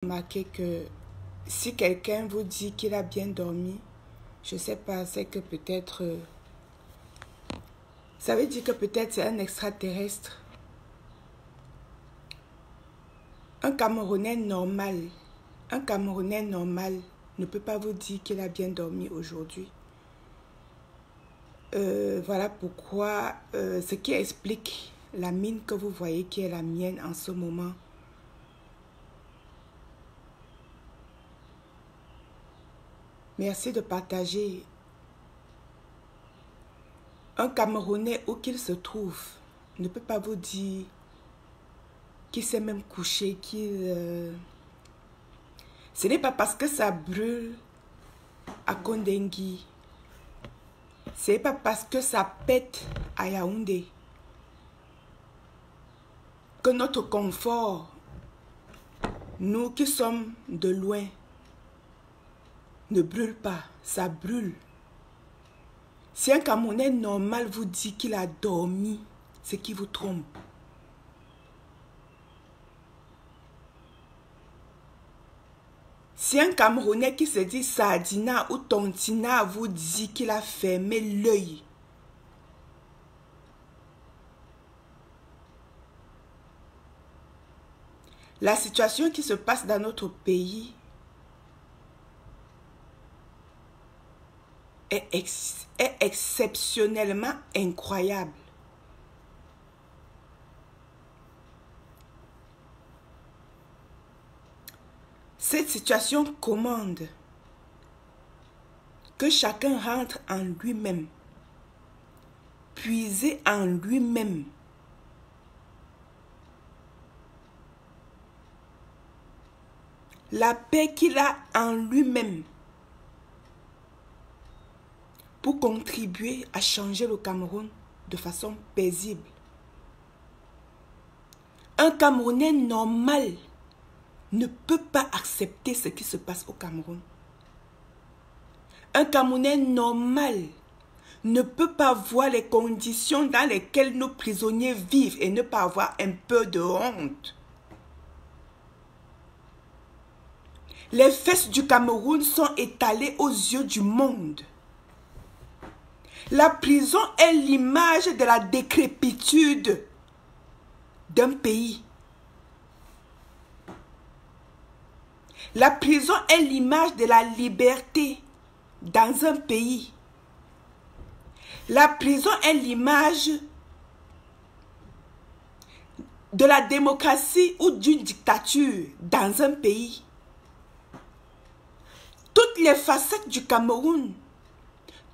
Remarquez que si quelqu'un vous dit qu'il a bien dormi, je ne sais pas, c'est que peut-être... ça veut dire que peut-être c'est un extraterrestre. Un Camerounais normal ne peut pas vous dire qu'il a bien dormi aujourd'hui. Voilà pourquoi ce qui explique la mine que vous voyez qui est la mienne en ce moment. Merci de partager. Un Camerounais, où qu'il se trouve, ne peut pas vous dire qu'il s'est même couché, qu'il... Ce n'est pas parce que ça brûle à Kondengui. Ce n'est pas parce que ça pète à Yaoundé que notre confort, nous qui sommes de loin, ne brûle pas, ça brûle. Si un Camerounais normal vous dit qu'il a dormi, c'est qu'il vous trompe. Si un Camerounais qui se dit Sardina ou Tontina vous dit qu'il a fermé l'œil, la situation qui se passe dans notre pays est exceptionnellement incroyable. Cette situation commande que chacun rentre en lui-même, puiser en lui-même. La paix qu'il a en lui-même pour contribuer à changer le Cameroun de façon paisible. Un Camerounais normal ne peut pas accepter ce qui se passe au Cameroun. Un Camerounais normal ne peut pas voir les conditions dans lesquelles nos prisonniers vivent et ne pas avoir un peu de honte. Les fesses du Cameroun sont étalées aux yeux du monde. La prison est l'image de la décrépitude d'un pays. La prison est l'image de la liberté dans un pays. La prison est l'image de la démocratie ou d'une dictature dans un pays. Toutes les facettes du Cameroun,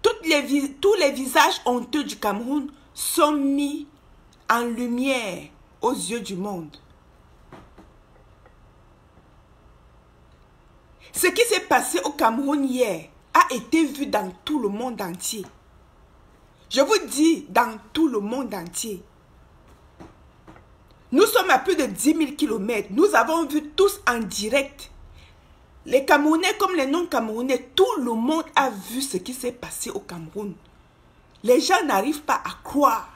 tous les visages honteux du Cameroun sont mis en lumière aux yeux du monde. Ce qui s'est passé au Cameroun hier a été vu dans tout le monde entier. Je vous dis, dans tout le monde entier. Nous sommes à plus de 10 000 km. Nous avons vu tous en direct. Les Camerounais comme les non-Camerounais, tout le monde a vu ce qui s'est passé au Cameroun. Les gens n'arrivent pas à croire.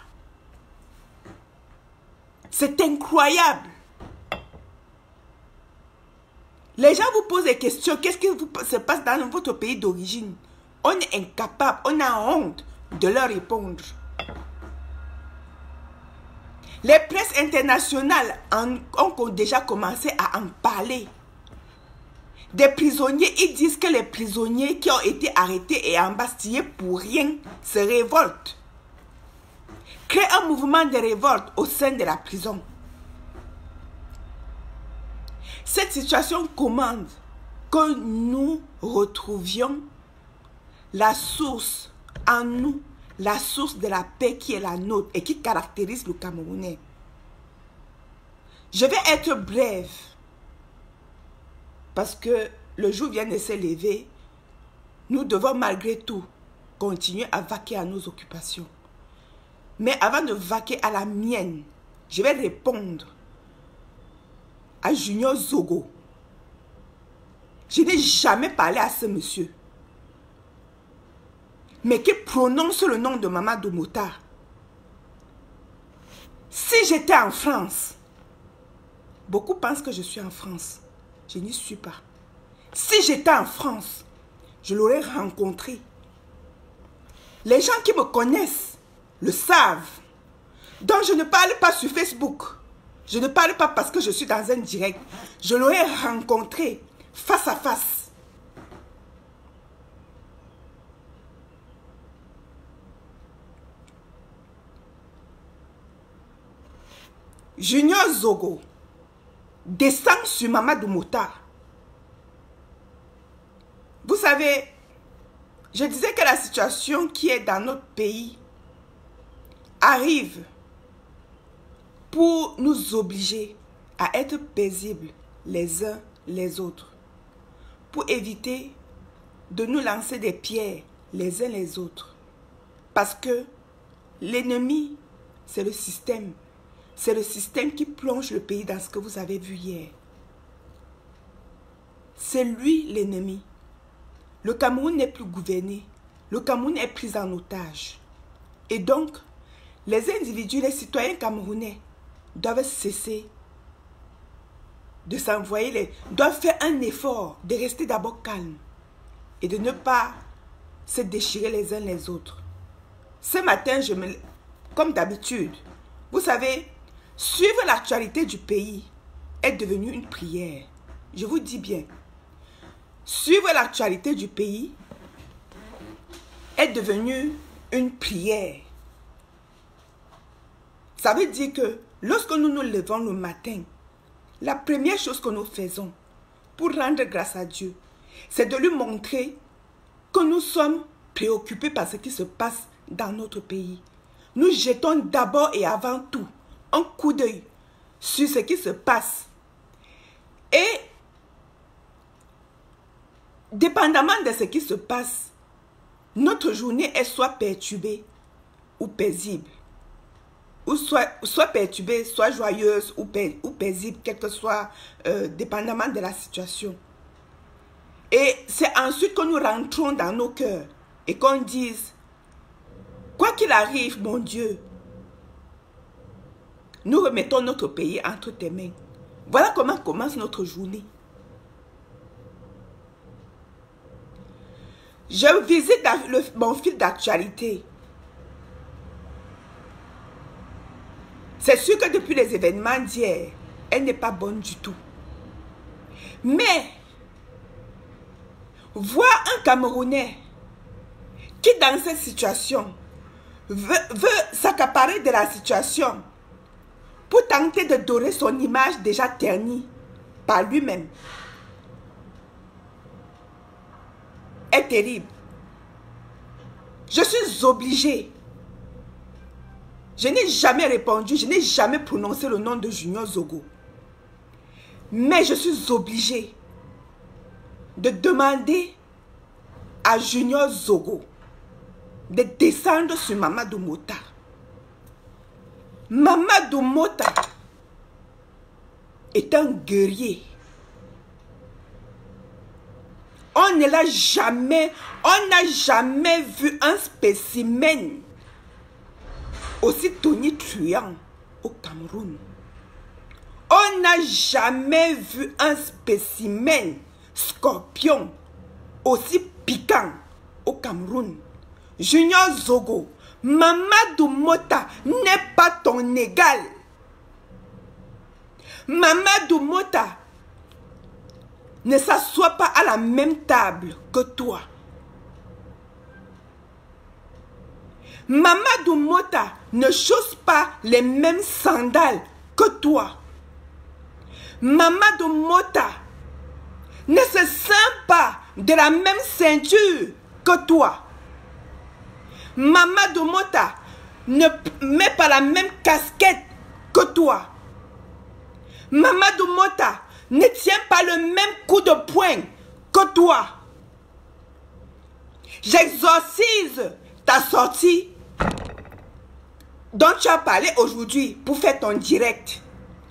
C'est incroyable. Les gens vous posent des questions. Qu'est-ce qui se passe dans votre pays d'origine? On est incapable, on a honte de leur répondre. Les presses internationales ont déjà commencé à en parler. Des prisonniers, ils disent que les prisonniers qui ont été arrêtés et embastillés pour rien se révoltent. Créent un mouvement de révolte au sein de la prison. Cette situation commande que nous retrouvions la source en nous, la source de la paix qui est la nôtre et qui caractérise le Camerounais. Je vais être brève parce que le jour vient de se lever. Nous devons malgré tout continuer à vaquer à nos occupations. Mais avant de vaquer à la mienne, je vais répondre à Junior Zogo. Je n'ai jamais parlé à ce monsieur. Mais qui prononce le nom de Maman Domota. Si j'étais en France, beaucoup pensent que je suis en France. Je n'y suis pas. Si j'étais en France, je l'aurais rencontré. Les gens qui me connaissent le savent. Donc je ne parle pas sur Facebook. Je ne parle pas parce que je suis dans un direct. Je l'aurais rencontré face à face. Junior Zogo descend sur Mamadou Mota. Vous savez, je disais que la situation qui est dans notre pays arrive pour nous obliger à être paisibles les uns les autres, pour éviter de nous lancer des pierres les uns les autres. Parce que l'ennemi, c'est le système. C'est le système qui plonge le pays dans ce que vous avez vu hier. C'est lui l'ennemi. Le Cameroun n'est plus gouverné. Le Cameroun est pris en otage. Et donc, les individus, les citoyens camerounais doivent cesser de s'envoyer, doivent faire un effort de rester d'abord calme et de ne pas se déchirer les uns les autres. Ce matin, comme d'habitude, vous savez, suivre l'actualité du pays est devenu une prière. Je vous dis bien, suivre l'actualité du pays est devenu une prière. Ça veut dire que lorsque nous nous levons le matin, la première chose que nous faisons pour rendre grâce à Dieu, c'est de lui montrer que nous sommes préoccupés par ce qui se passe dans notre pays. Nous jetons d'abord et avant tout un coup d'œil sur ce qui se passe. Et dépendamment de ce qui se passe, notre journée est soit perturbée ou paisible. Ou soit perturbée, soit joyeuse ou paisible, quel que soit, dépendamment de la situation. Et c'est ensuite que nous rentrons dans nos cœurs et qu'on dise, quoi qu'il arrive, mon Dieu, nous remettons notre pays entre tes mains. Voilà comment commence notre journée. Je visite mon fil d'actualité. C'est sûr que depuis les événements d'hier, elle n'est pas bonne du tout. Mais, voir un Camerounais qui dans cette situation veut s'accaparer de la situation pour tenter de dorer son image déjà ternie par lui-même est terrible. Je suis obligée. Je n'ai jamais répondu, je n'ai jamais prononcé le nom de Junior Zogo. Mais je suis obligée de demander à Junior Zogo de descendre sur Mamadou Mota. Mamadou Mota est un guerrier. On n'a jamais vu un spécimen aussi tonitruant au Cameroun. On n'a jamais vu un spécimen scorpion aussi piquant au Cameroun. Junior Zogo, Mamadou Mota n'est pas ton égal. Mamadou Mota ne s'assoit pas à la même table que toi. Mamadou Mota ne chausse pas les mêmes sandales que toi. Mamadou Mota ne se ceint pas de la même ceinture que toi. Mamadou Mota ne met pas la même casquette que toi. Mamadou Mota ne tient pas le même coup de poing que toi. J'exorcise ta sortie dont tu as parlé aujourd'hui pour faire ton direct.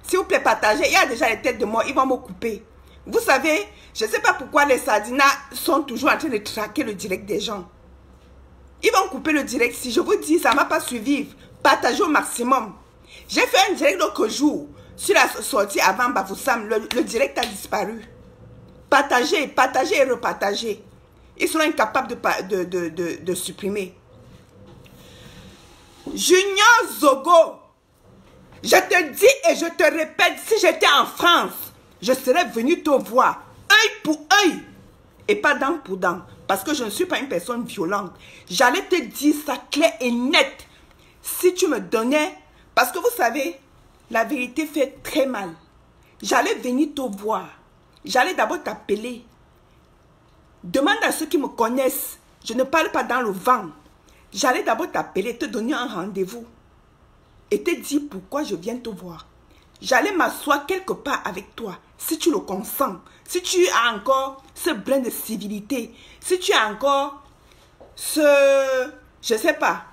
S'il vous plaît, partagez. Il y a déjà les têtes de mort, ils vont me couper. Vous savez, je ne sais pas pourquoi les sardinas sont toujours en train de traquer le direct des gens. Ils vont couper le direct. Si je vous dis, ça ne m'a pas suivi. Partagez au maximum. J'ai fait un direct l'autre jour sur la sortie avant Bafoussam. Le direct a disparu. Partagez, partagez et repartagez. Ils seront incapables de supprimer. Junior Zogo, je te dis et je te répète, si j'étais en France, je serais venu te voir, œil pour œil, et pas dent pour dent, parce que je ne suis pas une personne violente. J'allais te dire ça clair et net. Si tu me donnais, parce que vous savez, la vérité fait très mal. J'allais venir te voir. J'allais d'abord t'appeler. Demande à ceux qui me connaissent. Je ne parle pas dans le vent. J'allais d'abord t'appeler, te donner un rendez-vous. Et te dire pourquoi je viens te voir. J'allais m'asseoir quelque part avec toi. Si tu le consens. Si tu as encore ce brin de civilité. Si tu as encore ce... Je ne sais pas.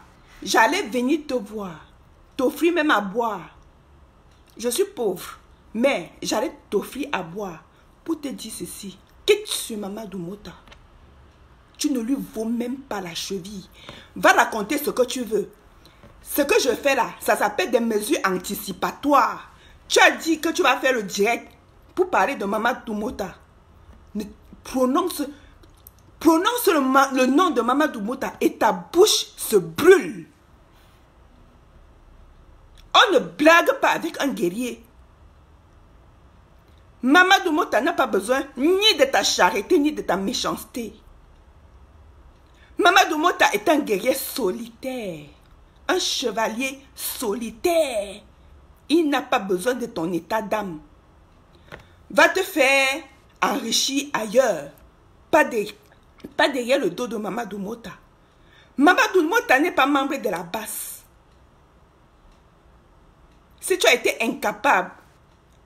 J'allais venir te voir. T'offrir même à boire. Je suis pauvre. Mais j'allais t'offrir à boire. Pour te dire ceci. Quitte sur Mamadou Mota. Tu ne lui vaux même pas la cheville. Va raconter ce que tu veux. Ce que je fais là, ça s'appelle des mesures anticipatoires. Tu as dit que tu vas faire le direct pour parler de Mamadou Mota. Prononce le nom de Mamadou Mota et ta bouche se brûle. On ne blague pas avec un guerrier. Mamadou Mota n'a pas besoin ni de ta charité ni de ta méchanceté. Mamadou Mota est un guerrier solitaire. Un chevalier solitaire. Il n'a pas besoin de ton état d'âme. Va te faire enrichir ailleurs. Pas derrière le dos de Mamadou Mota. Mamadou Mota n'est pas membre de la basse. Si tu as été incapable,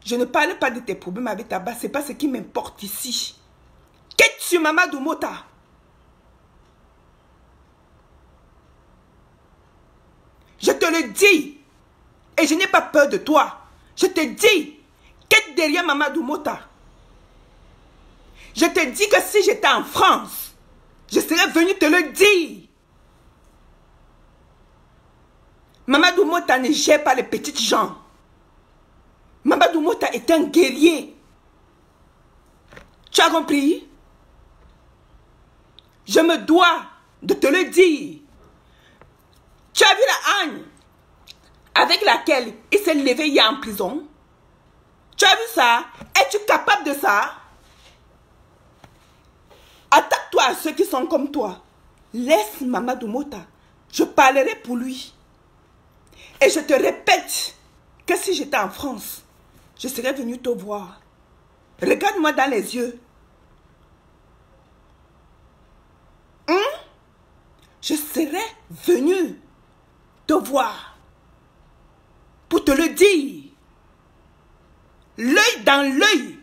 je ne parle pas de tes problèmes avec ta basse, ce n'est pas ce qui m'importe ici. Qu'est-ce sur Mamadou Mota? Je te le dis. Et je n'ai pas peur de toi. Je te dis. Qu'est-ce derrière Mamadou Mota? Je te dis que si j'étais en France, je serais venu te le dire. Mamadou Mota ne gère pas les petites gens. Mamadou Mota est un guerrier. Tu as compris? Je me dois de te le dire. Tu as vu la haine avec laquelle il s'est levé hier en prison? Tu as vu ça? Es-tu capable de ça? Attaque-toi à ceux qui sont comme toi. Laisse Mamadou Mota. Je parlerai pour lui. Et je te répète que si j'étais en France, je serais venu te voir. Regarde-moi dans les yeux. Je serais venu te voir pour te le dire. L'œil dans l'œil.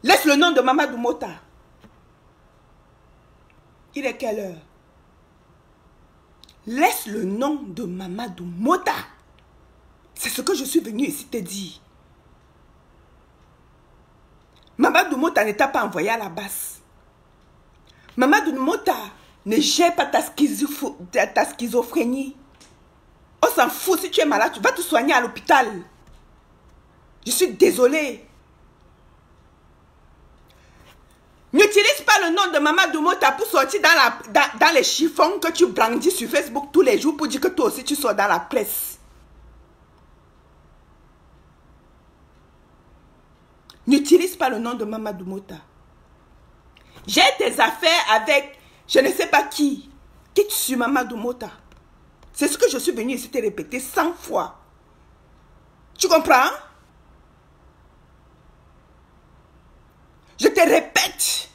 Laisse le nom de Mamadou Mota. Il est quelle heure? Laisse le nom de Mamadou Mota. C'est ce que je suis venu ici te dire. Mamadou Mota ne t'a pas envoyé à la basse. Mamadou Mota ne gère pas ta schizophrénie. On s'en fout, si tu es malade, tu vas te soigner à l'hôpital. Je suis désolée. N'utilise pas le nom de Mamadou Mota pour sortir dans les chiffons que tu brandis sur Facebook tous les jours pour dire que toi aussi tu sors dans la presse. N'utilise pas le nom de Mamadou Mota. J'ai des affaires avec je ne sais pas qui. Quitte sur Mamadou Mota. C'est ce que je suis venu ici te répéter 100 fois. Tu comprends? Je te répète,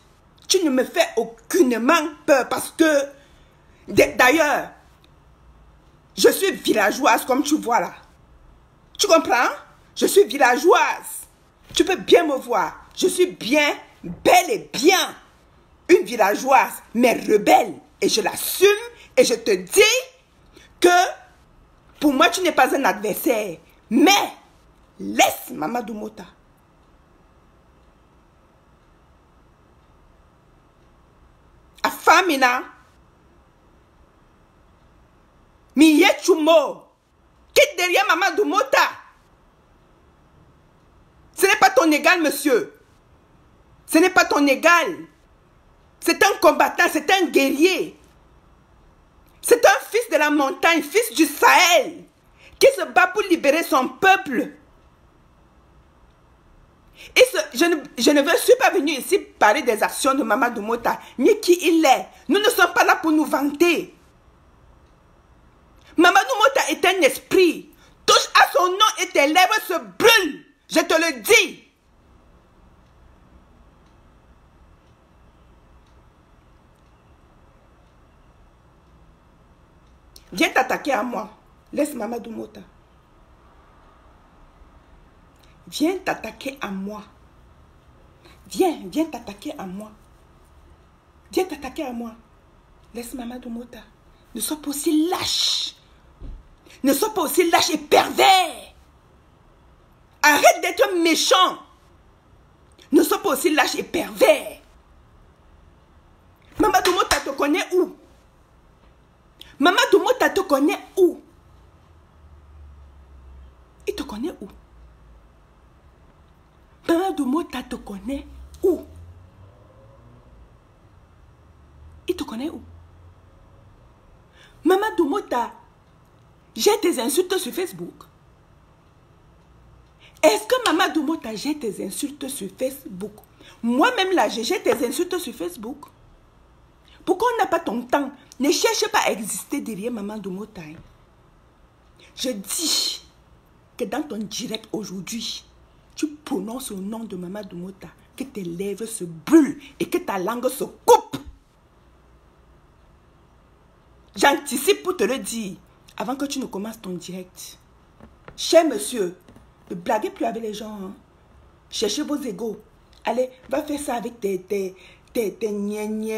tu ne me fais aucunement peur parce que, d'ailleurs, je suis villageoise comme tu vois là. Tu comprends? Je suis villageoise. Tu peux bien me voir. Je suis bien, bel et bien une villageoise, mais rebelle. Et je l'assume et je te dis que pour moi, tu n'es pas un adversaire. Mais laisse Mamadou Mota. Afamina. Miye Chumo. Quitte derrière Mamadou Mota. Ce n'est n'est pas ton égal, monsieur. Ce n'est pas ton égal. C'est un combattant, c'est un guerrier. C'est un fils de la montagne, fils du Sahel, qui se bat pour libérer son peuple. Et je ne suis pas venu ici parler des actions de Mamadou Mota, ni qui il est. Nous ne sommes pas là pour nous vanter. Mamadou Mota est un esprit. Touche à son nom et tes lèvres se brûlent. Je te le dis. Viens t'attaquer à moi. Laisse Mamadou Mota. Viens t'attaquer à moi. Viens t'attaquer à moi. Viens t'attaquer à moi. Laisse Mamadou Mota. Ne sois pas aussi lâche. Ne sois pas aussi lâche et pervers. Arrête d'être méchant. Ne sois pas aussi lâche et pervers. Mamadou Mota te connaît où? Mamadou Mota te connaît où? Il te connaît où? Mamadou Mota te connaît où? Il te connaît où? Mamadou Mota, j'ai tes insultes sur Facebook. Est-ce que Mamadou Mota, j'ai tes insultes sur Facebook? Moi-même là, j'ai tes insultes sur Facebook. Pourquoi on n'a pas ton temps? Ne cherche pas à exister derrière Mamadou Mota. Je dis que dans ton direct aujourd'hui, tu prononces le nom de Mamadou Mota, que tes lèvres se brûlent et que ta langue se coupe. J'anticipe pour te le dire, avant que tu ne commences ton direct. Cher monsieur, ne blaguez plus avec les gens. Hein. Cherchez vos égos. Allez, va faire ça avec tes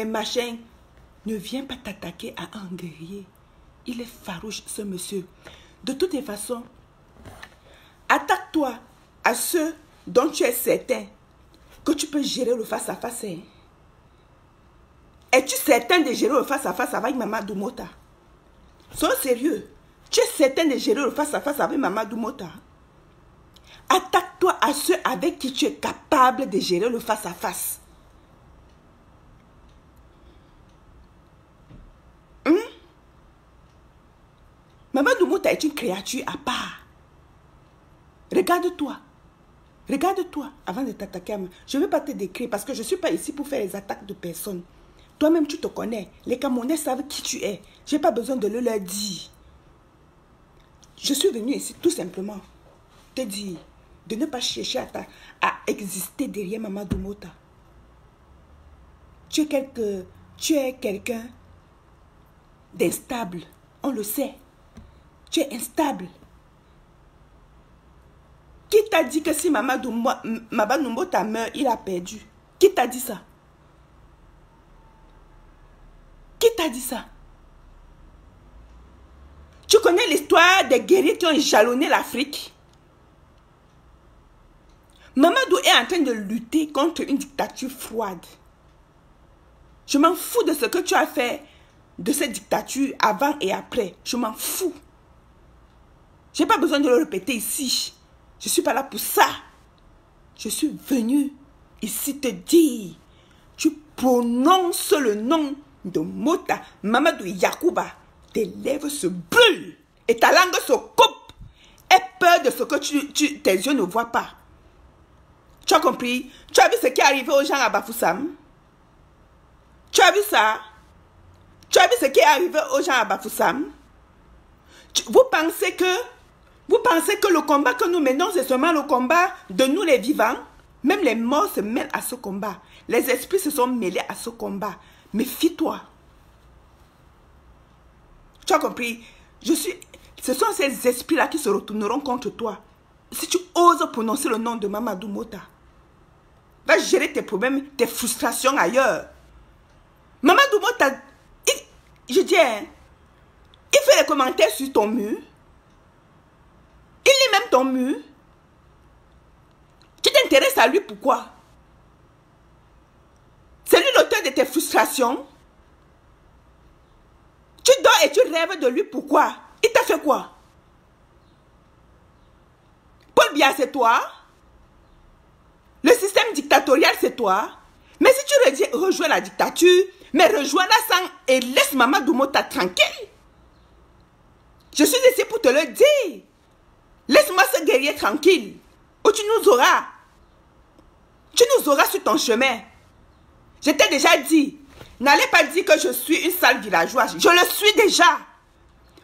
machins. Ne viens pas t'attaquer à un guerrier. Il est farouche, ce monsieur. De toutes les façons, attaque-toi à ceux dont tu es certain que tu peux gérer le face-à-face. Hein. Es-tu certain de gérer le face-à-face avec Mamadou Mota? Sois sérieux. Tu es certain de gérer le face-à-face avec Mamadou Mota? Attaque-toi à ceux avec qui tu es capable de gérer le face-à-face. Mamadou Mota est une créature à part. Regarde-toi. Regarde-toi avant de t'attaquer à moi. Je ne veux pas te décrire parce que je ne suis pas ici pour faire les attaques de personne. Toi-même, tu te connais. Les Camerounais savent qui tu es. Je n'ai pas besoin de le leur dire. Je suis venu ici tout simplement te dire de ne pas chercher à exister derrière Mamadou Mota. Tu es quelqu'un d'instable. On le sait. Tu es instable. Qui t'a dit que si Mamadou Mota meurt, il a perdu? Qui t'a dit ça? Qui t'a dit ça? Tu connais l'histoire des guerriers qui ont jalonné l'Afrique? Mamadou est en train de lutter contre une dictature froide. Je m'en fous de ce que tu as fait de cette dictature avant et après. Je m'en fous. Je n'ai pas besoin de le répéter ici. Je ne suis pas là pour ça. Je suis venu ici te dire, tu prononces le nom de Mota, Mamadou Yakuba, tes lèvres se brûlent et ta langue se coupe. Aie peur de ce que tes yeux ne voient pas. Tu as compris? Tu as vu ce qui est arrivé aux gens à Bafoussam? Tu as vu ça? Tu as vu ce qui est arrivé aux gens à Bafoussam? Vous pensez que le combat que nous menons, c'est seulement le combat de nous les vivants? Même les morts se mêlent à ce combat. Les esprits se sont mêlés à ce combat. Méfie-toi. Tu as compris? Ce sont ces esprits-là qui se retourneront contre toi. Si tu oses prononcer le nom de Mamadou Mota, va gérer tes problèmes, tes frustrations ailleurs. Mamadou Mota, je dis, il fait les commentaires sur ton mur. Il lit même ton mur. Tu t'intéresses à lui pourquoi? C'est lui l'auteur de tes frustrations. Tu dors et tu rêves de lui pourquoi? Il t'a fait quoi? Paul Biya, c'est toi? Le système dictatorial, c'est toi. Mais si tu rejoins la dictature, mais rejoins-la sans et laisse Maman Doumbouya tranquille. Je suis ici pour te le dire. Laisse-moi ce guerrier tranquille. Ou tu nous auras. Tu nous auras sur ton chemin. Je t'ai déjà dit. N'allez pas dire que je suis une sale villageoise. Je le suis déjà.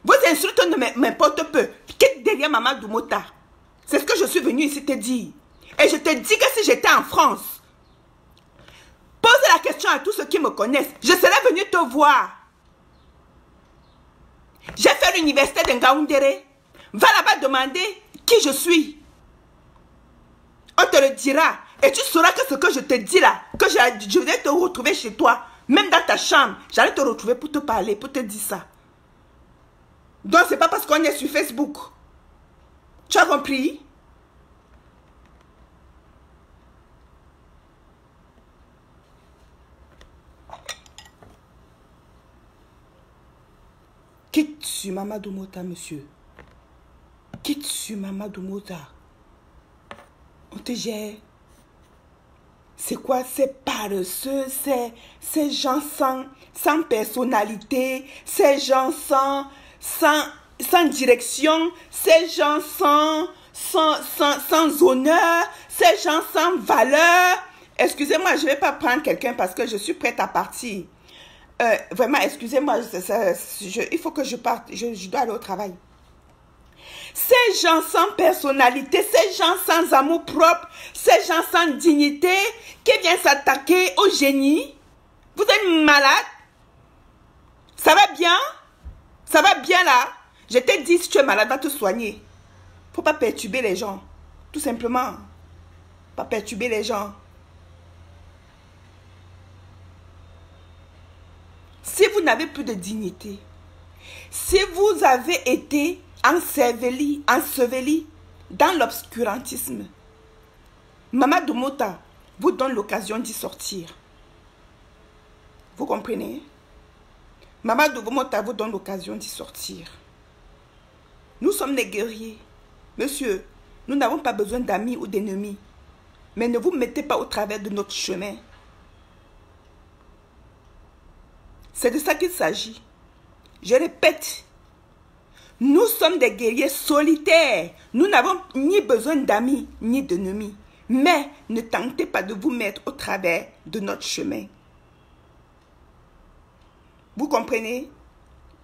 Vos insultes ne m'importent peu. Quitte derrière Maman Doumbouya. C'est ce que je suis venue ici te dire. Et je te dis que si j'étais en France, pose la question à tous ceux qui me connaissent. Je serais venue te voir. J'ai fait l'université de Ngaoundéré. Va là-bas demander qui je suis. On te le dira. Et tu sauras que ce que je te dis là, que je vais te retrouver chez toi, même dans ta chambre, j'allais te retrouver pour te parler, pour te dire ça. Donc c'est pas parce qu'on est sur Facebook. Tu as compris? Quitte sur Maman Doumbouya, monsieur. Quitte sur Maman Doumbouya. On te gère. C'est quoi ces paresseux, ces gens sans personnalité, ces gens sans direction, ces gens sans honneur, ces gens sans valeur. Excusez-moi, je ne vais pas prendre quelqu'un parce que je suis prête à partir. Vraiment, excusez-moi, il faut que je parte, je dois aller au travail. Ces gens sans personnalité, ces gens sans amour propre, ces gens sans dignité qui viennent s'attaquer au génie. Vous êtes malade? Ça va bien? Ça va bien là? Je t'ai dit, si tu es malade, va te soigner. Faut pas perturber les gens. Tout simplement. Pas perturber les gens. Si vous n'avez plus de dignité, si vous avez été enseveli dans l'obscurantisme, Maman Doumbouya vous donne l'occasion d'y sortir. Vous comprenez? Maman Doumbouya vous donne l'occasion d'y sortir. Nous sommes des guerriers. Monsieur, nous n'avons pas besoin d'amis ou d'ennemis. Mais ne vous mettez pas au travers de notre chemin. C'est de ça qu'il s'agit. Je répète, nous sommes des guerriers solitaires. Nous n'avons ni besoin d'amis, ni d'ennemis. Mais ne tentez pas de vous mettre au travers de notre chemin. Vous comprenez?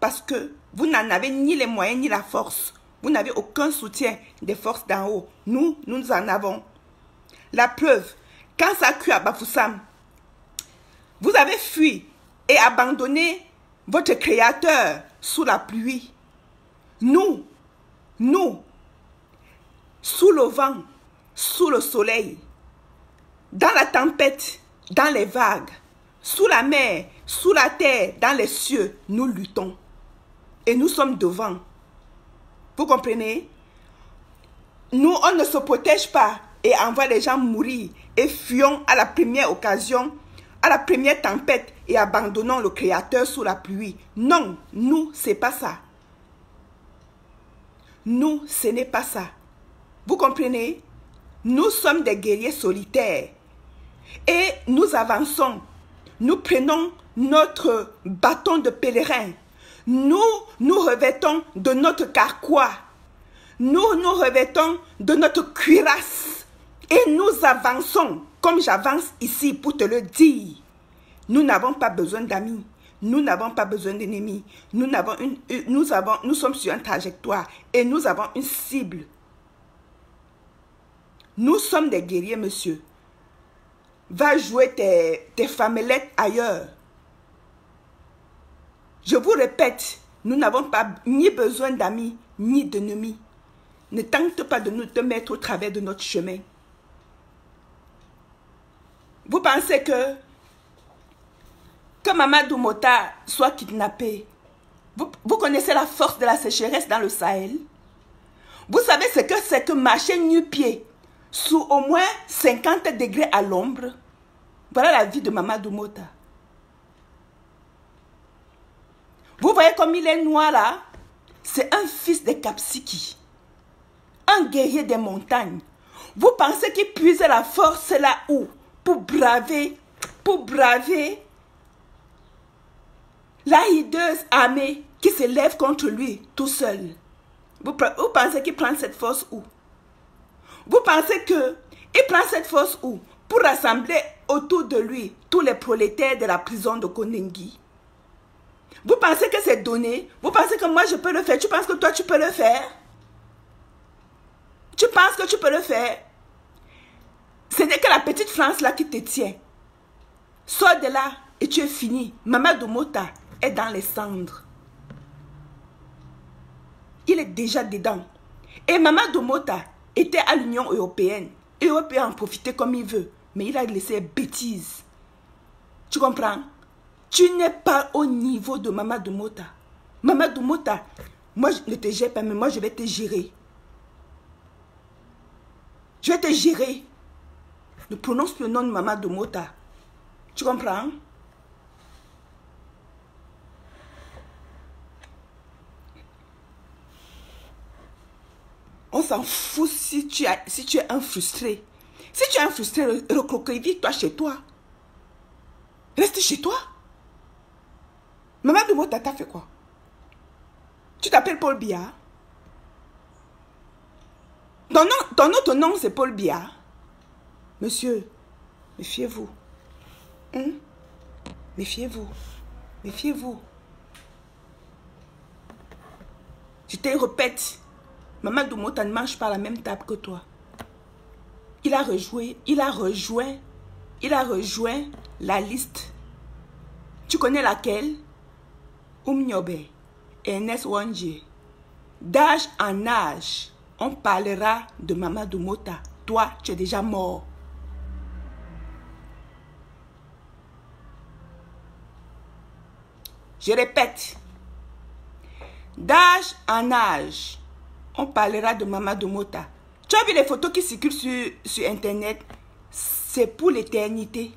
Parce que vous n'en avez ni les moyens, ni la force. Vous n'avez aucun soutien des forces d'en haut. Nous en avons. La preuve, quand ça a cuit à Bafoussam, vous avez fui et abandonné votre créateur sous la pluie. Nous, sous le vent, sous le soleil, dans la tempête, dans les vagues, sous la mer, sous la terre, dans les cieux, nous luttons. Et nous sommes devant. Vous comprenez? Nous, on ne se protège pas et envoie les gens mourir et fuyons à la première occasion, à la première tempête et abandonnons le Créateur sous la pluie. Non, nous, c'est pas ça. Nous, ce n'est pas ça. Vous comprenez? Nous sommes des guerriers solitaires et nous avançons. Nous prenons notre bâton de pèlerin. Nous revêtons de notre carquois. Nous revêtons de notre cuirasse. Et nous avançons, comme j'avance ici pour te le dire. Nous n'avons pas besoin d'amis. Nous n'avons pas besoin d'ennemis. Nous sommes sur une trajectoire et nous avons une cible. Nous sommes des guerriers, monsieur. Va jouer tes famelettes ailleurs. Je vous répète, nous n'avons pas ni besoin d'amis, ni d'ennemis. Ne tente pas de nous te mettre au travers de notre chemin. Vous pensez que Maman Doumbouya soit kidnappée? Vous connaissez la force de la sécheresse dans le Sahel? Vous savez ce que c'est que marcher nu-pied sous au moins 50 degrés à l'ombre? Voilà la vie de Maman Doumbouya. Vous voyez comme il est noir là? C'est un fils de Kapsiki. Un guerrier des montagnes. Vous pensez qu'il puise la force là où? Pour braver la hideuse armée qui se lève contre lui tout seul. Vous pensez qu'il prend cette force où? Vous pensez qu'il prend cette force où? Pour rassembler autour de lui tous les prolétaires de la prison de Kondengi. Vous pensez que c'est donné? Vous pensez que moi je peux le faire? Tu penses que toi tu peux le faire? Tu penses que tu peux le faire? Ce n'est que la petite France là qui te tient. Sors de là et tu es fini. Mamadou Mota est dans les cendres. Il est déjà dedans. Et Mamadou Mota était à l'Union européenne. Et l'Europe peut en profiter comme il veut. Mais il a laissé bêtises. Tu comprends? Tu n'es pas au niveau de Mamadou Mota. Mamadou Mota, moi je ne te gère pas, mais moi je vais te gérer. Je vais te gérer. Ne prononce plus le nom de Mamadou Mota. Tu comprends? On s'en fout si tu es un frustré. Si tu es un frustré, recroqueville-toi chez toi. Reste chez toi. Mamadou Mota t'a fait quoi? Tu t'appelles Paul Biya? Ton autre nom c'est Paul Biya. Monsieur, méfiez-vous. Méfiez-vous. Méfiez-vous. Je te répète, Mamadou Mota ne mange pas à la même table que toi. Il a rejoint la liste. Tu connais laquelle? Nyobe, Ernest Wandje. D'âge en âge, on parlera de Mamadou Mota. Toi, tu es déjà mort. Je répète. D'âge en âge, on parlera de Mamadou Mota. Tu as vu les photos qui circulent sur Internet? C'est pour l'éternité.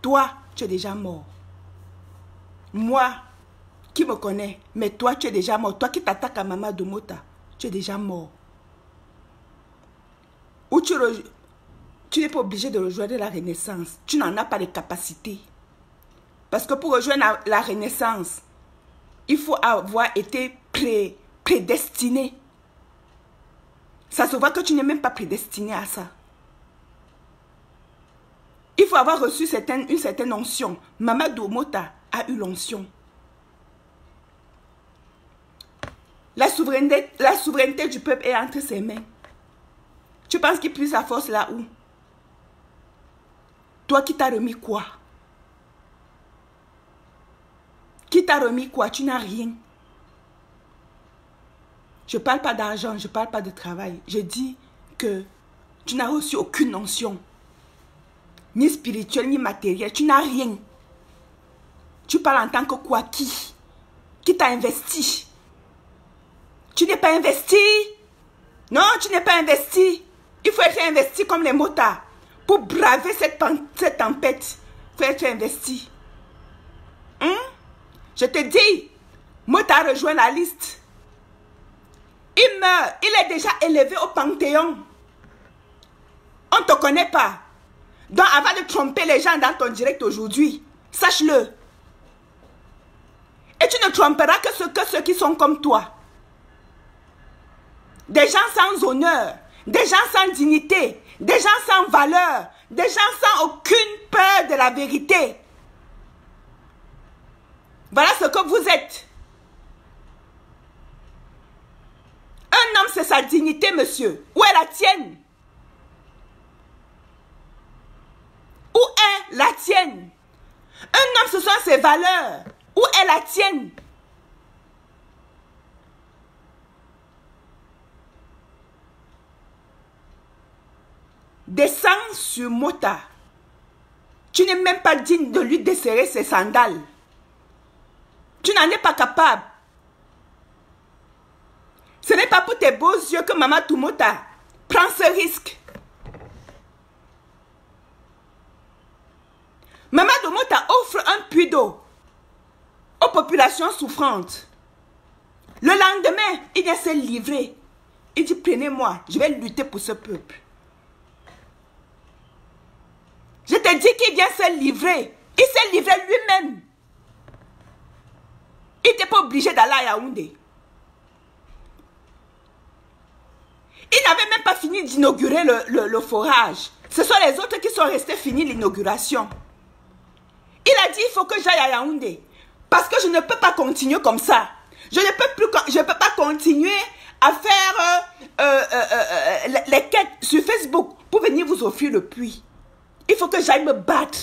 Toi, tu es déjà mort. Moi, qui me connais, mais toi, tu es déjà mort. Toi qui t'attaques à Mamadou Mota, tu es déjà mort. Ou tu n'es pas obligé de rejoindre la Renaissance. Tu n'en as pas les capacités. Parce que pour rejoindre la Renaissance, il faut avoir été prédestiné. Ça se voit que tu n'es même pas prédestiné à ça. Il faut avoir reçu une certaine onction. Mamadou Mota a eu l'onction. La souveraineté du peuple est entre ses mains. Tu penses qu'il puise sa force là où? Toi qui t'as remis quoi? Qui t'a remis quoi? Tu n'as rien. Je ne parle pas d'argent, je ne parle pas de travail. Je dis que tu n'as reçu aucune onction. Ni spirituelle, ni matérielle. Tu n'as rien. Tu parles en tant que quoi? Qui t'a investi? Tu n'es pas investi. Non, tu n'es pas investi. Il faut être investi comme les motards. Pour braver cette tempête, il faut être investi. Je te dis, Mota a rejoint la liste. Il meurt. Il est déjà élevé au Panthéon. On ne te connaît pas. Donc, avant de tromper les gens dans ton direct aujourd'hui, sache-le. Et tu ne tromperas que ceux qui sont comme toi. Des gens sans honneur, des gens sans dignité, des gens sans valeur, des gens sans aucune peur de la vérité. Voilà ce que vous êtes. Un homme, c'est sa dignité, monsieur. Où est la tienne? Où est la tienne? Un homme, ce sont ses valeurs. Où est la tienne? Descends sur Mota. Tu n'es même pas digne de lui desserrer ses sandales. Tu n'en es pas capable. Ce n'est pas pour tes beaux yeux que Mamadou Mota prend ce risque. Mamadou Mota offre un puits d'eau aux populations souffrantes. Le lendemain, il vient se livrer. Il dit, prenez-moi, je vais lutter pour ce peuple. te dis qu'il vient se livrer. Il s'est livré lui-même. Il n'était pas obligé d'aller à Yaoundé. Il n'avait même pas fini d'inaugurer le forage. Ce sont les autres qui sont restés finis l'inauguration. Il a dit, il faut que j'aille à Yaoundé. Parce que je ne peux pas continuer comme ça. Je ne peux pas continuer à faire les quêtes sur Facebook pour venir vous offrir le puits. Il faut que j'aille me battre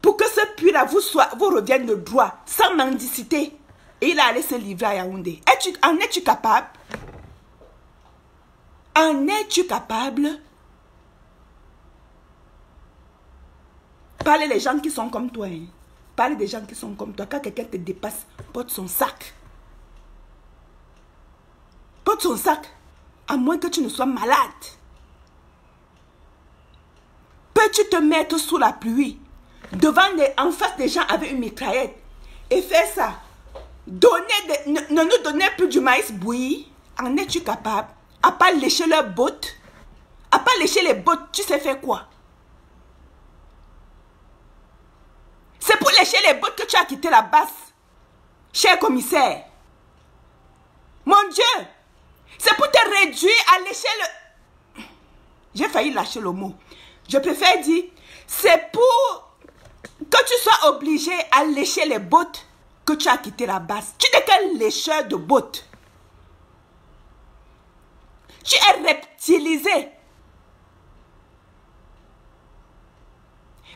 pour que ce puits-là vous revienne de droit, sans mendicité. Et il a allé se livrer à Yaoundé. En es-tu capable? En es-tu capable? Parlez les gens qui sont comme toi. Hein. Parlez des gens qui sont comme toi. Quand quelqu'un te dépasse, porte son sac. Porte son sac. À moins que tu ne sois malade. Peux-tu te mettre sous la pluie, en face des gens avec une mitraillette, et faire ça? Ne nous donner plus du maïs bouilli. En es-tu capable? À part lécher leurs bottes. À part lécher les bottes, tu sais faire quoi? C'est pour lécher les bottes que tu as quitté la base, cher commissaire. Mon Dieu, c'est pour te réduire à lécher le... J'ai failli lâcher le mot. Je préfère dire, c'est pour que tu sois obligé à lécher les bottes que tu as quitté la base. Tu n'es qu'un lécheur de bottes. Tu es reptilisé.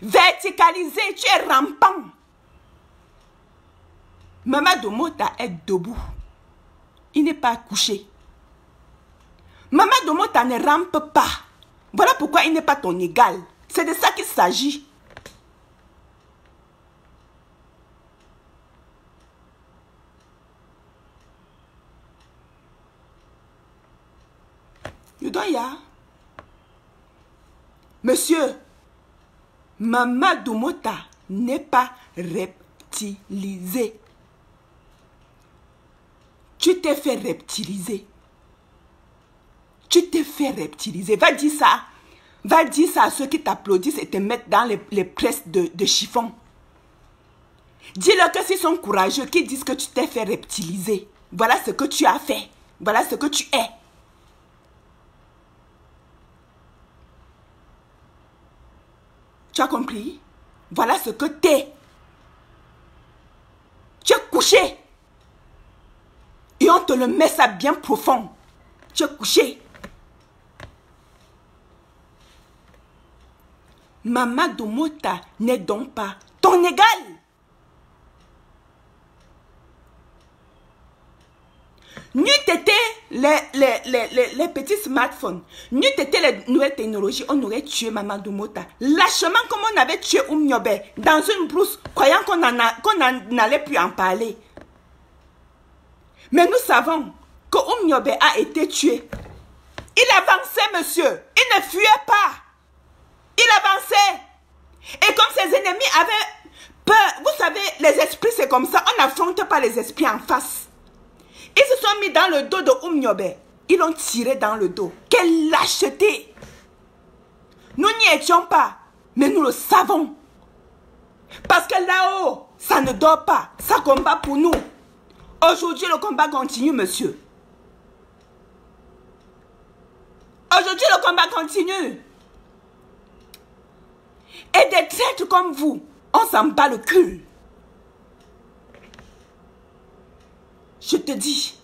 Verticalisé, tu es rampant. Mamadou Mota est debout. Il n'est pas couché. Mamadou Mota ne rampe pas. Voilà pourquoi il n'est pas ton égal. C'est de ça qu'il s'agit. Yudoya. Monsieur, Mamadou Mota n'est pas reptilisé. Tu t'es fait reptiliser. Tu t'es fait reptiliser. Va dire ça. Va dire ça à ceux qui t'applaudissent et te mettent dans les presses de chiffon. Dis-leur que s'ils sont courageux, qu'ils disent que tu t'es fait reptiliser. Voilà ce que tu as fait. Voilà ce que tu es. Tu as compris? Voilà ce que tu es. Tu es couché. Et on te le met ça bien profond. Tu es couché. Mamadou Mota n'est donc pas ton égal. N'eût été les petits smartphones, n'eût été les nouvelles technologies, on aurait tué Mamadou Mota. Lâchement comme on avait tué Oumniobe dans une brousse, croyant qu'on n'allait plus en parler. Mais nous savons que Oumniobe a été tué. Il avançait, monsieur. Il ne fuyait pas. Il avançait. Et comme ses ennemis avaient peur, vous savez, les esprits c'est comme ça, on n'affronte pas les esprits en face. Ils se sont mis dans le dos de Oumniobe. Ils l'ont tiré dans le dos. Quelle lâcheté! Nous n'y étions pas, mais nous le savons. Parce que là-haut, ça ne dort pas. Ça combat pour nous. Aujourd'hui, le combat continue, monsieur. Aujourd'hui, le combat continue. Et des traîtres comme vous, on s'en bat le cul. Je te dis,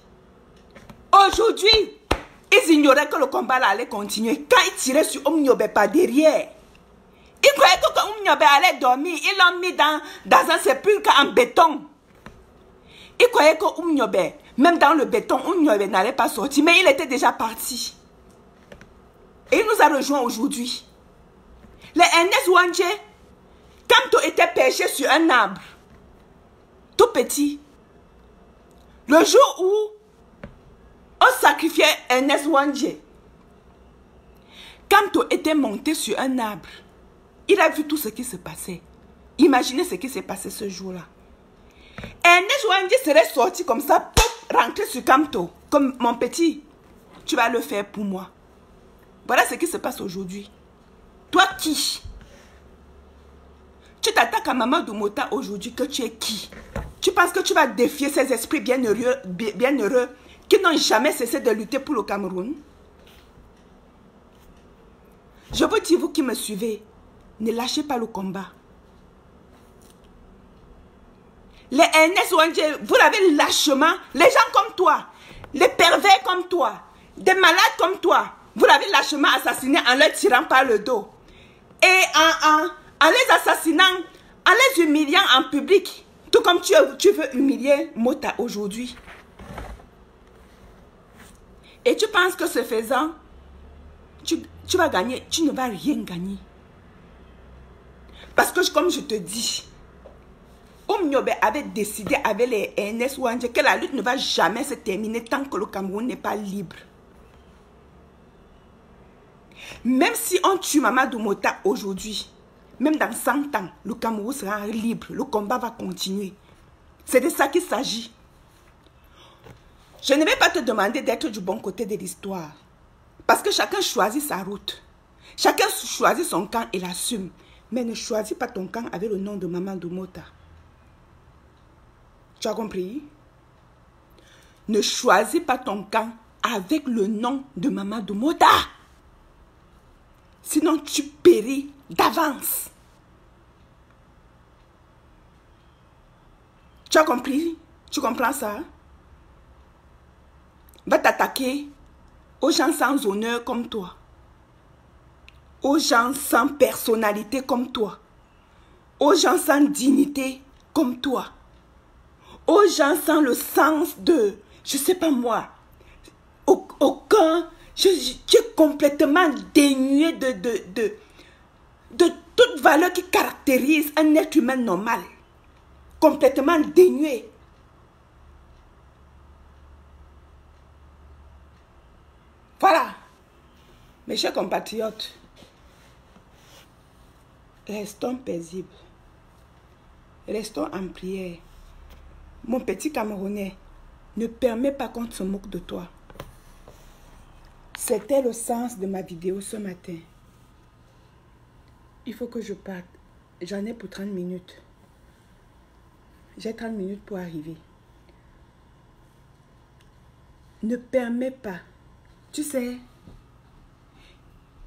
aujourd'hui, ils ignoraient que le combat là allait continuer. Quand ils tiraient sur Oumniobe par derrière, ils croyaient que Oumniobe allait dormir. Ils l'ont mis dans un sépulcre en béton. Ils croyaient que Oumniobe, même dans le béton, Oumniobe n'allait pas sortir. Mais il était déjà parti. Et il nous a rejoints aujourd'hui. Les Ernest Wandje, quand on était perché sur un arbre, tout petit, le jour où on sacrifiait Ernest Wandje, quand on était monté sur un arbre, il a vu tout ce qui se passait. Imaginez ce qui s'est passé ce jour-là. Ernest Wandje serait sorti comme ça, pop, rentrer sur Kamto, comme mon petit, tu vas le faire pour moi. Voilà ce qui se passe aujourd'hui. Toi qui? t'attaques à Maman Doumbouya aujourd'hui, que tu es qui? Tu penses que tu vas défier ces esprits bienheureux qui n'ont jamais cessé de lutter pour le Cameroun? Je vous dis, vous qui me suivez, ne lâchez pas le combat. Les NSONG, vous l'avez lâchement, les gens comme toi, les pervers comme toi, des malades comme toi, vous l'avez lâchement assassiné en leur tirant par le dos. Et en les assassinant, en les humiliant en public, tout comme tu veux humilier Mota aujourd'hui. Et tu penses que ce faisant, tu vas gagner, tu ne vas rien gagner. Parce que comme je te dis, Omniobe avait décidé avec les NSONG que la lutte ne va jamais se terminer tant que le Cameroun n'est pas libre. Même si on tue Maman Doumbouya aujourd'hui, même dans 100 ans, le Cameroun sera libre, le combat va continuer. C'est de ça qu'il s'agit. Je ne vais pas te demander d'être du bon côté de l'histoire. Parce que chacun choisit sa route. Chacun choisit son camp et l'assume. Mais ne choisis pas ton camp avec le nom de Maman Doumbouya. Tu as compris? Ne choisis pas ton camp avec le nom de Maman Doumbouya. Sinon, tu péris d'avance. Tu as compris? Tu comprends ça? Va t'attaquer aux gens sans honneur comme toi. Aux gens sans personnalité comme toi. Aux gens sans dignité comme toi. Aux gens sans le sens de, je sais pas moi, aucun, tu es complètement dénué de toute valeur qui caractérise un être humain normal. Complètement dénué. Voilà. Mes chers compatriotes, restons paisibles. Restons en prière. Mon petit Camerounais, ne permets pas qu'on se moque de toi. C'était le sens de ma vidéo ce matin. Il faut que je parte. J'en ai pour 30 minutes. J'ai 30 minutes pour arriver. Ne permets pas. Tu sais,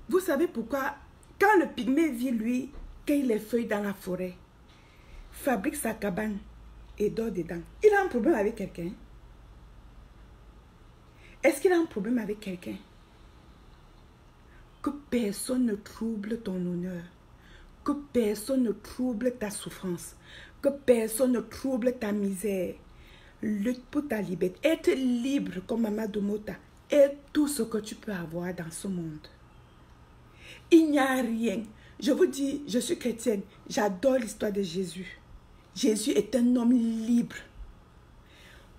vous savez pourquoi, quand le pygmée vit, lui, cueille les feuilles dans la forêt, fabrique sa cabane et dort dedans, il a un problème avec quelqu'un? Est-ce qu'il a un problème avec quelqu'un? Que personne ne trouble ton honneur. Que personne ne trouble ta souffrance. Que personne ne trouble ta misère. Lutte pour ta liberté. Être libre comme Maman Doumbouya est tout ce que tu peux avoir dans ce monde. Il n'y a rien. Je vous dis, je suis chrétienne. J'adore l'histoire de Jésus. Jésus est un homme libre.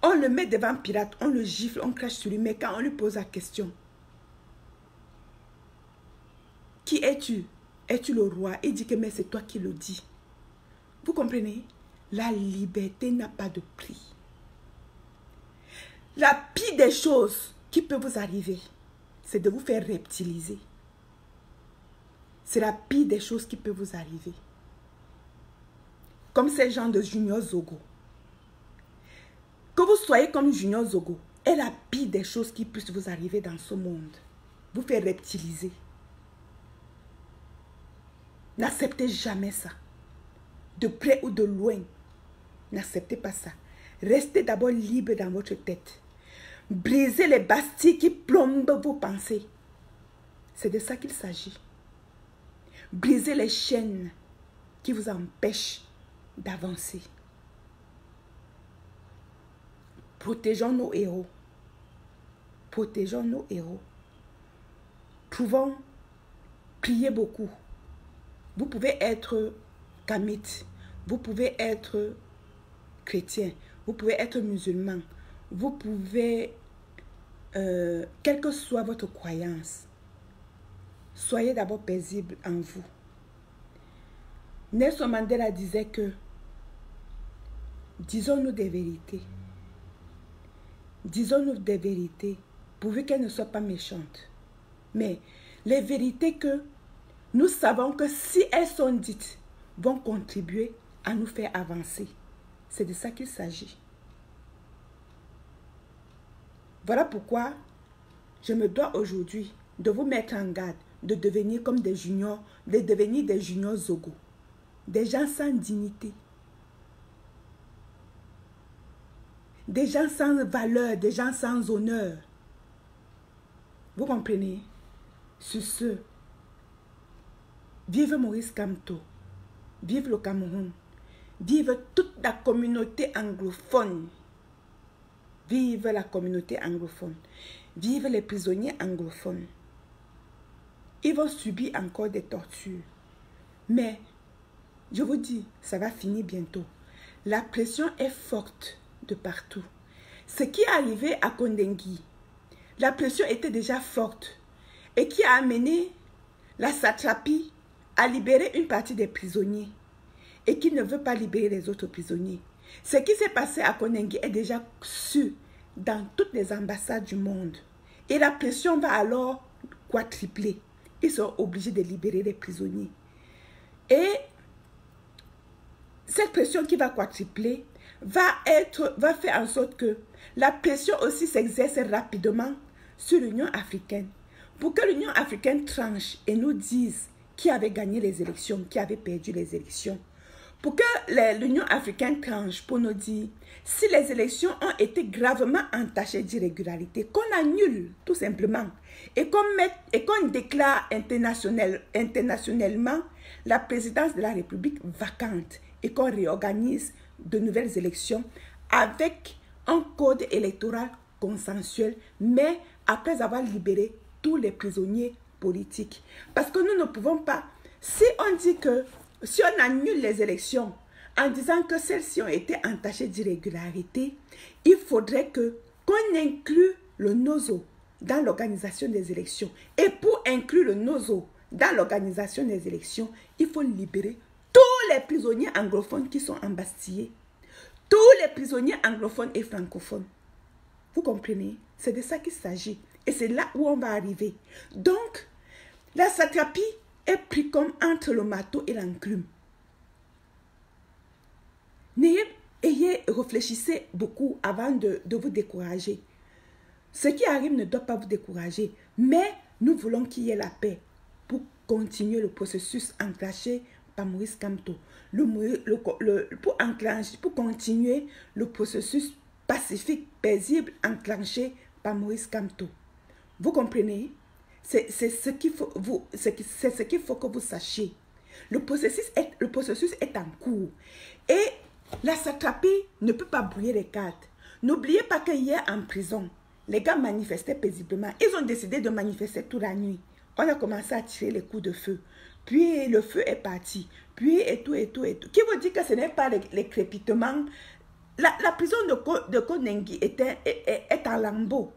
On le met devant Pilate, on le gifle, on crache sur lui. Mais quand on lui pose la question, qui es-tu? Es-tu le roi? Il dit que mais c'est toi qui le dis. Vous comprenez? La liberté n'a pas de prix. La pire des choses qui peut vous arriver, c'est de vous faire reptiliser. C'est la pire des choses qui peut vous arriver. Comme ces gens de Junior Zogo. Que vous soyez comme Junior Zogo est la pire des choses qui puissent vous arriver dans ce monde. Vous faire reptiliser. N'acceptez jamais ça. De près ou de loin. N'acceptez pas ça. Restez d'abord libre dans votre tête. Brisez les bastilles qui plombent vos pensées. C'est de ça qu'il s'agit. Brisez les chaînes qui vous empêchent d'avancer. Protégeons nos héros. Protégeons nos héros. Pouvons prier beaucoup. Vous pouvez être kamite, vous pouvez être chrétien, vous pouvez être musulman, vous pouvez, quelle que soit votre croyance, soyez d'abord paisible en vous. Nelson Mandela disait que, disons-nous des vérités. Disons-nous des vérités, pourvu qu'elles ne soient pas méchantes. Mais les vérités que nous savons que si elles sont dites, vont contribuer à nous faire avancer. C'est de ça qu'il s'agit. Voilà pourquoi je me dois aujourd'hui de vous mettre en garde, de devenir comme des juniors, de devenir des juniors Zogo. Des gens sans dignité. Des gens sans valeur, des gens sans honneur. Vous comprenez? Sur ce, vive Maurice Kamto, vive le Cameroun, vive toute la communauté anglophone. Vive la communauté anglophone. Vive les prisonniers anglophones. Ils vont subir encore des tortures. Mais, je vous dis, ça va finir bientôt. La pression est forte de partout. Ce qui est arrivé à Kondengui, la pression était déjà forte et qui a amené la satrapie à libérer une partie des prisonniers et qui ne veut pas libérer les autres prisonniers. Ce qui s'est passé à Kondengui est déjà su dans toutes les ambassades du monde. Et la pression va alors quadrupler. Ils sont obligés de libérer les prisonniers. Et cette pression qui va quadrupler va faire en sorte que la pression aussi s'exerce rapidement sur l'Union africaine. Pour que l'Union africaine tranche et nous dise qui avait gagné les élections, qui avait perdu les élections. Pour que l'Union africaine tranche pour nous dire si les élections ont été gravement entachées d'irrégularités, qu'on annule tout simplement et qu'on déclare internationalement la présidence de la République vacante et qu'on réorganise de nouvelles élections avec un code électoral consensuel, mais après avoir libéré tous les prisonniers politiques. Parce que nous ne pouvons pas, si on dit que si on annule les élections en disant que celles-ci ont été entachées d'irrégularités, il faudrait qu'on inclue le NOZO dans l'organisation des élections. Et pour inclure le NOZO dans l'organisation des élections, il faut libérer tous les prisonniers anglophones qui sont embastillés. Tous les prisonniers anglophones et francophones. Vous comprenez? C'est de ça qu'il s'agit. Et c'est là où on va arriver. Donc, la satrapie est prise comme entre le marteau et l'enclume. Réfléchissez beaucoup avant de vous décourager. Ce qui arrive ne doit pas vous décourager. Mais nous voulons qu'il y ait la paix pour continuer le processus enclenché par Maurice Kamto. Pour continuer le processus pacifique, paisible, enclenché par Maurice Kamto. Vous comprenez? C'est ce qu'il faut que vous sachiez. Le processus est en cours. Et la satrapie ne peut pas brouiller les cartes. N'oubliez pas qu'hier en prison, les gars manifestaient paisiblement. Ils ont décidé de manifester toute la nuit. On a commencé à tirer les coups de feu. Puis le feu est parti. Puis et tout. Qui vous dit que ce n'est pas les crépitements? La prison de Kondengui est en lambeaux.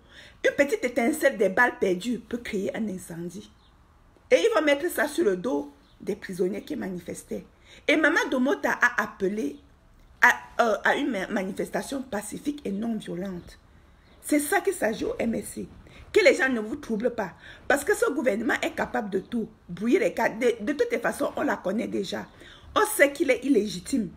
Une petite étincelle des balles perdues peut créer un incendie. Et ils vont mettre ça sur le dos des prisonniers qui manifestaient. Et Maman Domota a appelé à une manifestation pacifique et non violente. C'est ça qu'il s'agit au MSC. Que les gens ne vous troublent pas. Parce que ce gouvernement est capable de tout. Brouiller les cartes. De toutes les façons, on la connaît déjà. On sait qu'il est illégitime.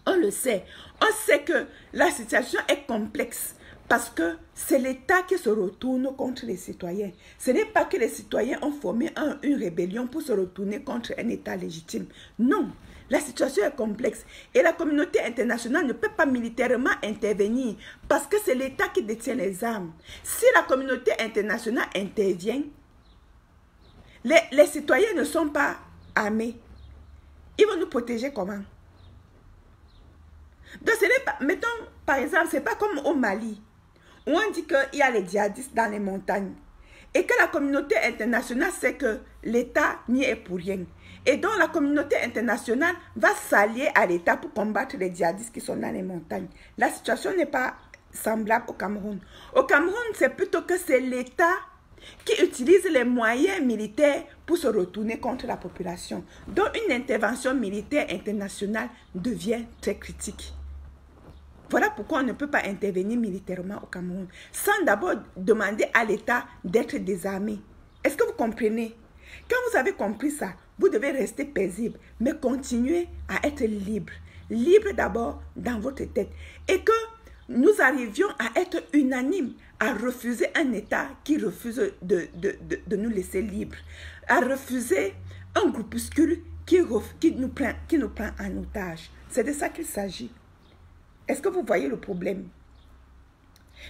On le sait. On sait que la situation est complexe. Parce que c'est l'État qui se retourne contre les citoyens. Ce n'est pas que les citoyens ont formé une rébellion pour se retourner contre un État légitime. Non, la situation est complexe. Et la communauté internationale ne peut pas militairement intervenir parce que c'est l'État qui détient les armes. Si la communauté internationale intervient, les citoyens ne sont pas armés. Ils vont nous protéger comment? Donc, ce n'est pas, mettons, par exemple, ce n'est pas comme au Mali, où on dit qu'il y a les djihadistes dans les montagnes et que la communauté internationale sait que l'État n'y est pour rien. Et donc la communauté internationale va s'allier à l'État pour combattre les djihadistes qui sont dans les montagnes. La situation n'est pas semblable au Cameroun. Au Cameroun, c'est plutôt que c'est l'État qui utilise les moyens militaires pour se retourner contre la population. Donc une intervention militaire internationale devient très critique. Voilà pourquoi on ne peut pas intervenir militairement au Cameroun sans d'abord demander à l'État d'être désarmé. Est-ce que vous comprenez? Quand vous avez compris ça, vous devez rester paisible, mais continuez à être libre. Libre d'abord dans votre tête. Et que nous arrivions à être unanimes, à refuser un État qui refuse de nous laisser libres, à refuser un groupuscule qui nous prend en otage. C'est de ça qu'il s'agit. Est-ce que vous voyez le problème?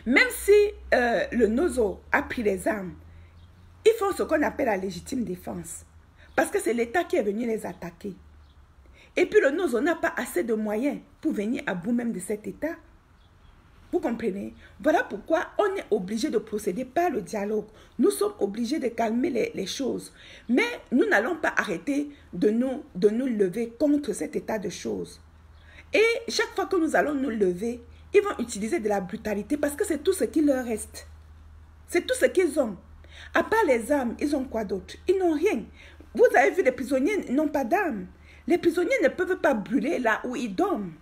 Même si le Nozo a pris les armes, ils font ce qu'on appelle la légitime défense. Parce que c'est l'État qui est venu les attaquer. Et puis le Nozo n'a pas assez de moyens pour venir à bout même de cet État. Vous comprenez? Voilà pourquoi on est obligé de procéder par le dialogue. Nous sommes obligés de calmer les choses. Mais nous n'allons pas arrêter de nous lever contre cet état de choses. Et chaque fois que nous allons nous lever, ils vont utiliser de la brutalité parce que c'est tout ce qui leur reste. C'est tout ce qu'ils ont. À part les armes, ils ont quoi d'autre? Ils n'ont rien. Vous avez vu, les prisonniers n'ont pas d'armes. Les prisonniers ne peuvent pas brûler là où ils dorment.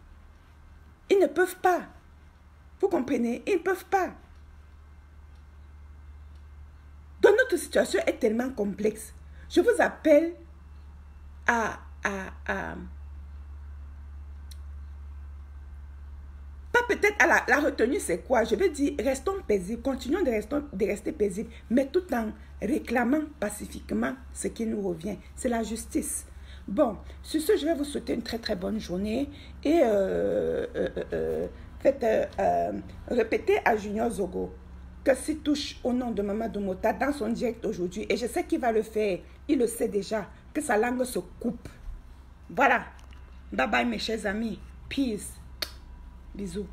Ils ne peuvent pas. Vous comprenez? Ils ne peuvent pas. Donc notre situation est tellement complexe. Je vous appelle pas peut-être à la retenue, c'est quoi? Je veux dire, restons paisibles, continuons de rester paisibles, mais tout en réclamant pacifiquement ce qui nous revient. C'est la justice. Bon, sur ce, je vais vous souhaiter une très très bonne journée et répétez à Junior Zogo que s'il touche au nom de Maman Domota dans son direct aujourd'hui, et je sais qu'il va le faire, il le sait déjà, que sa langue se coupe. Voilà. Bye bye mes chers amis. Peace. Bisous.